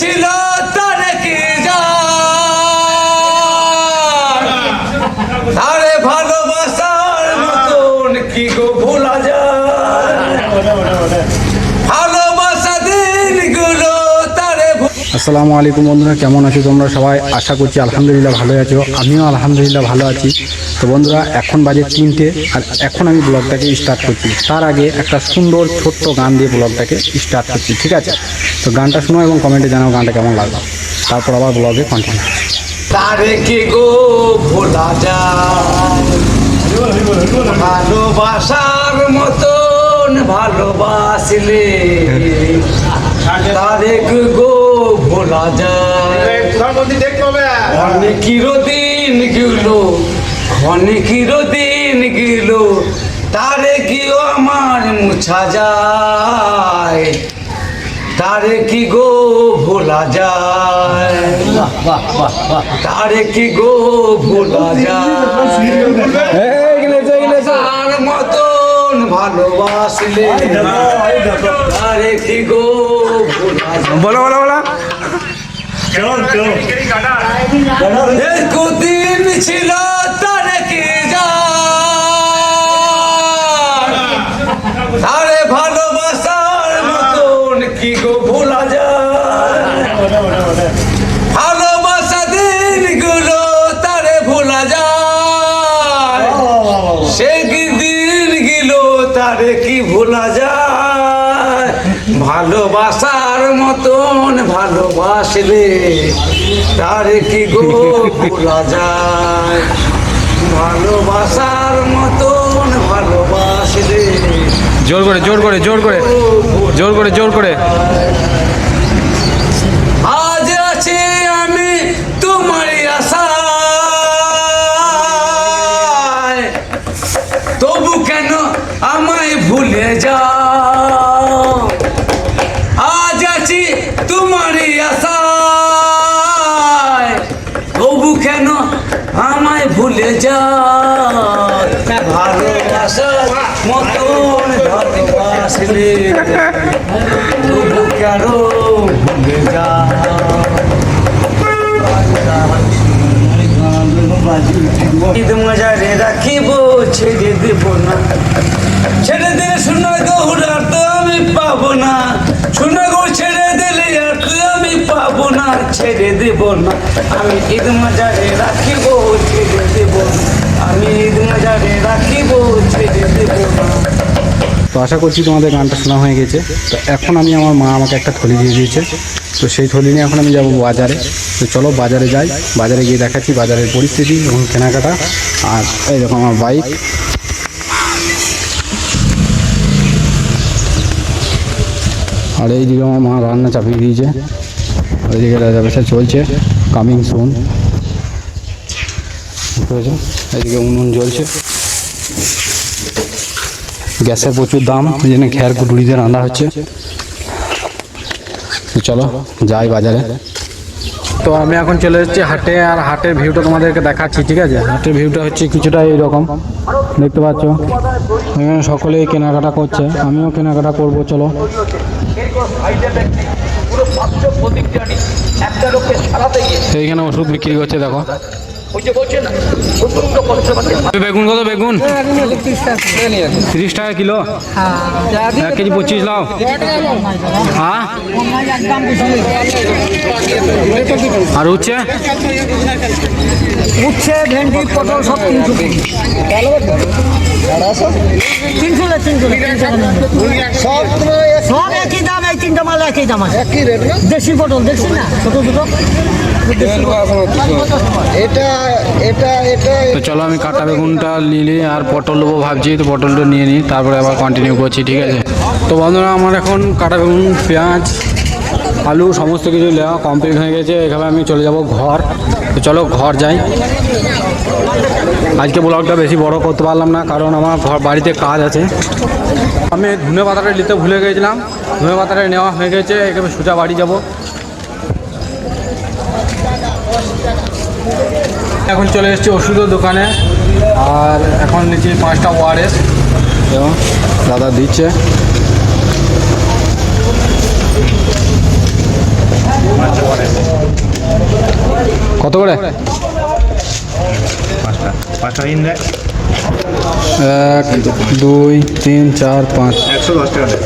ছিল তারে কি আরে ভালোবাসার মতন কি গো ভোলা যায় ভালোবাসা দিনগুলো তারে। আসসালামু আলাইকুম বন্ধুরা, কেমন আছো তোমরা সবাই? আশা করছি আলহামদুলিল্লাহ ভালো আছো, আমিও আলহামদুলিল্লাহ ভালো আছি। তো বন্ধুরা, এখন বাজে 3টে আর এখন আমি ব্লগটাকে স্টার্ট করছি। তার আগে একটা সুন্দর ছোট্ট গান দিয়ে ব্লগটাকে স্টার্ট করছি, ঠিক আছে? তো গানটা শোনো এবং কমেন্টে জানাও গানটা কেমন লাগলো, তারপর আবার ব্লগে কন্টিনিউ। তারে কি গো ভোলা যায় ভালোবাসার মতন ভালোবাসলে তারে কি গো ভোলা যায় অনেকের দিন গেল অনেকের দিন গেল তারে কিও আমার মুছা যায় তারে কি গো ভোলা যায় তারে কি গো ভোলা যায় তার মতন ভালোবাসলে তারে কি গো ভোলা যায়। বলো বলো বলো। একদিন ছিল তারে কি যায় তারে ভালোবাসার মতন কি গো ভোলা যায় ভালোবাসা দিনগুলো তারে ভোলা যায় সে কি দিন গেল তারে কি ভোলা যায় ভালোবাসার মতন ভালোবাসলে তারে কি গো ভোলা যায় ভালোবাসার মতন ভালোবাসলে। জোর করে জোর করে জোর করে জোর করে জোর করে। আজ আছি আমি তোমারই আশায় তবু কেন আমায় ভুলে যাও আজ আছি তোমারই আশায় তবু কেন আমায় ভুলে যাও ভালোবাসার মতন ভালোবাসলে তবু কেন ভুলে যাও ঈদ মজারে রাখিব ছেড়ে দেব না ছেড়ে দিলে শোনা গৌরা তো আমি পাবো না শোনা গো ছেড়ে দিলে আর তো আমি পাবো না ছেড়ে দেব না আমি ঈদ মজারে রাখিব ছেড়ে দেব না আমি ঈদ মজারে রাখিব ছেড়ে দেব না। তো আশা করছি তোমাদের গানটা শোনা হয়ে গেছে। তো এখন আমি আমার মা আমাকে একটা থলি দিয়ে দিয়েছে, তো সেই থলি নিয়ে এখন আমি যাব বাজারে। তো চলো বাজারে যাই, বাজারে গিয়ে দেখাচ্ছি বাজারের পরিস্থিতি এবং কেনাকাটা। আর এই দেখো আমার বাইক, আর এইদিকে আমার মা রান্না চাপিয়ে দিয়েছে, ওইদিকে রাজা ব্যবসা চলছে, কামিং সুন। এইদিকে উনুন জ্বলছে, গ্যাসের প্রচুর দাম, ওই জন্য খেয়ার কুটুরিতে রান্না হচ্ছে। চলো যাই বাজারে। তো আমি এখন চলে এসেছি হাটে, আর হাটের ভিউটা তোমাদেরকে দেখাচ্ছি, ঠিক আছে? হাটের ভিউটা হচ্ছে কিছুটা এইরকম, দেখতে পাচ্ছ এখানে সকলেই কেনাকাটা করছে, আমিও কেনাকাটা করবো। চলো এইখানে ওষুধ বিক্রি করছে, দেখো। বেগুন কত? বেগুন 30 টাকা কিলো, 1 কেজি 25 লাও। হ্যাঁ, আর উচ্ছে উচ্ছে ভেন্ডি পটল সব 300 সব একই দাম, এই তিনটা মাল একই দাম আছে। দেশি পটল দেখছি না, ছোট ছোট। তো চলো আমি কাটা বেগুনটা নিলে আর পটল নেবো ভাবছি, তো পটলটা নিয়ে নিই, তারপরে আবার কন্টিনিউ করছি, ঠিক আছে? তো বন্ধুরা, আমার এখন কাটা বেগুন, পেঁয়াজ, আলু সমস্ত কিছু নেওয়া কমপ্লিট হয়ে গেছে। এখানে আমি চলে যাব ঘর। তো চলো ঘর যাই। আজকে ব্লগটা বেশি বড় করতে পারলাম না, কারণ আমার বাড়িতে কাজ আছে। আমি ধনে পাতাটা নিতে ভুলে গেছিলাম, ধনে পাতাটা নেওয়া হয়ে গেছে, এখানে সোজা বাড়ি যাব। এখন চলে এসেছি ওষুধের দোকানে, আর এখন নিচ্ছি 5টা ORS এবং দাদা দিচ্ছে। কত করে? পাঁচটা দিন দেয় 1 2 3 4 5 110 টাকা দেয়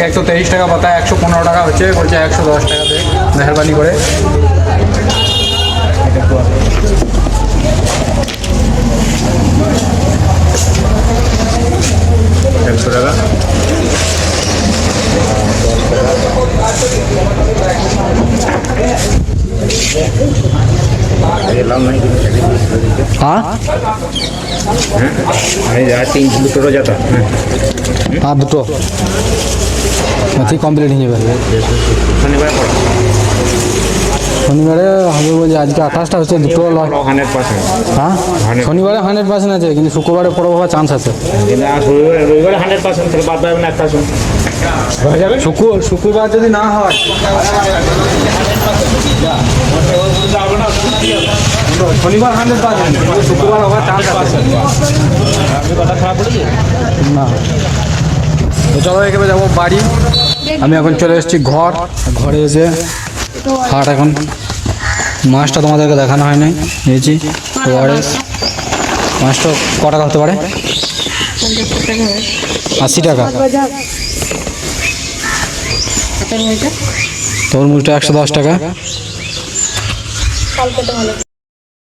123 টাকা পাতায় 115 টাকা হচ্ছে, বলছে 110 টাকা দেয় মেহরবানি করে। একশো টাকা এলাম নাই हाँ তিন দুটো যেতাম हाँ দুটো কমপ্লিট হয়ে যাবে শনিবার পড়া শনিবারে হবে বলছে, আজকে 28টা হচ্ছে, দুটো 100% হ্যাঁ শনিবারে 100% আছে, কিন্তু শুক্রবারে পড়ব হওয়ার চান্স আছে। কিন্তু আর রবিবারে 100% থেকে বাদ পাবেন 1% হয়ে যাবে। শুক্রবার যদি না হয় শনিবার 100%, শুক্রবার হওয়ার চান্স আছে কথা খারাপ পড়েছে না। তো চলো এখানে যাবো বাড়ি। আমি এখন চলে এসেছি ঘরে এসে হাট, এখন মাছটা তোমাদেরকে দেখানো হয় নাই, নিয়েছি ওআরএস। মাছটা ক টাকা হতে পারে? 80 টাকা। তরমুজটা 110 টাকা।